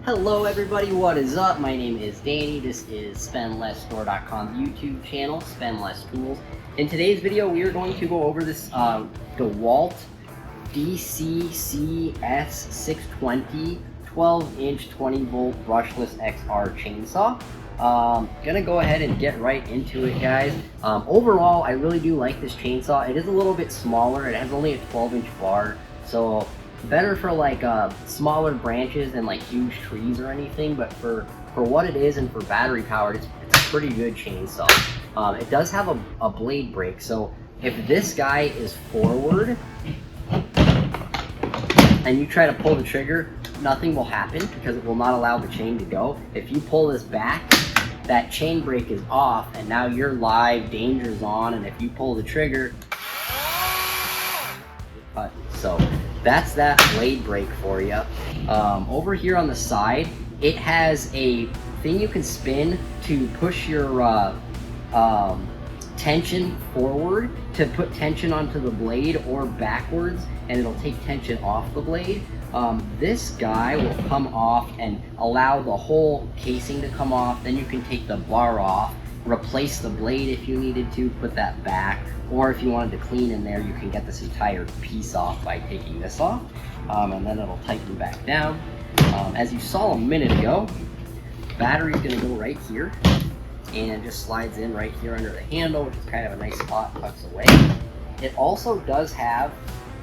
Hello everybody, what is up? My name is Danny. This is SpendLessStore.com's YouTube channel, Spend Less Tools. In today's video, we are going to go over this Dewalt DCCS620 12-inch 20-volt brushless XR chainsaw. Gonna go ahead and get right into it, guys. Overall, I really do like this chainsaw. It is a little bit smaller. It has only a 12-inch bar, so better for like smaller branches than like huge trees or anything, but for what it is and for battery powered, it's a pretty good chainsaw. It does have a blade brake, so if this guy is forward and you try to pull the trigger, nothing will happen because it will not allow the chain to go. If you pull this back, that chain brake is off and now your live danger's on, and if you pull the trigger, you're cut. So that's that blade brake for you. Over here on the side, it has a thing you can spin to push your tension forward to put tension onto the blade, or backwards, and it'll take tension off the blade. This guy will come off and allow the whole casing to come off. Then you can take the bar off, replace the blade if you needed to, put that back, or if you wanted to clean in there, you can get this entire piece off by taking this off, and then it'll tighten back down. As you saw a minute ago, battery is going to go right here and just slides in right here under the handle, which is kind of a nice spot, tucks away. It also does have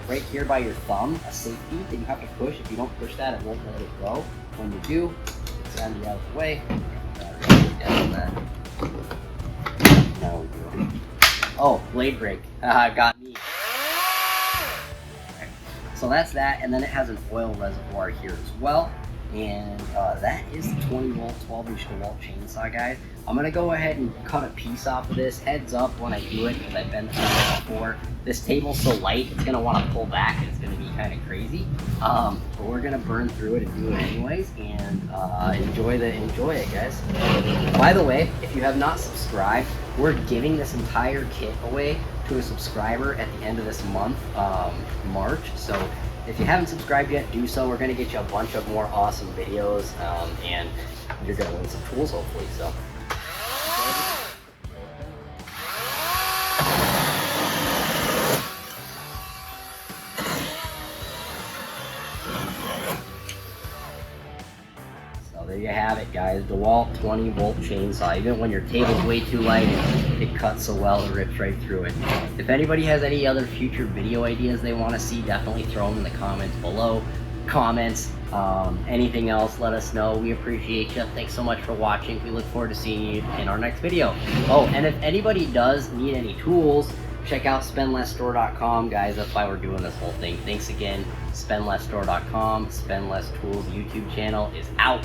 right here by your thumb a safety that you have to push. If you don't push that, it won't let it go. When you do, it's out of the way. Now we do. Oh, blade brake. Got me. Okay. So that's that, and then it has an oil reservoir here as well. And that is the 20-volt, 12-inch Dewalt chainsaw, guys. I'm going to go ahead and cut a piece off of this. Heads up when I do it, because I've been through it before. This table's so light, it's going to want to pull back, and it's going to be kind of crazy. But we're going to burn through it and do it anyways, and enjoy it, guys. By the way, if you have not subscribed, we're giving this entire kit away to a subscriber at the end of this month, March. So if you haven't subscribed yet, do so. We're going to get you a bunch of more awesome videos, and you're going to win some tools, hopefully. So there you have it, guys. Dewalt 20-volt chainsaw. Even when your table's way too light, it cuts so well, it rips right through it. If anybody has any other future video ideas they want to see, definitely throw them in the comments below. Anything else, let us know. We appreciate you. Thanks so much for watching. We look forward to seeing you in our next video. Oh, and if anybody does need any tools, check out SpendLessStore.com, guys. That's why we're doing this whole thing. Thanks again. SpendLessStore.com, Spend Less Tools YouTube channel is out.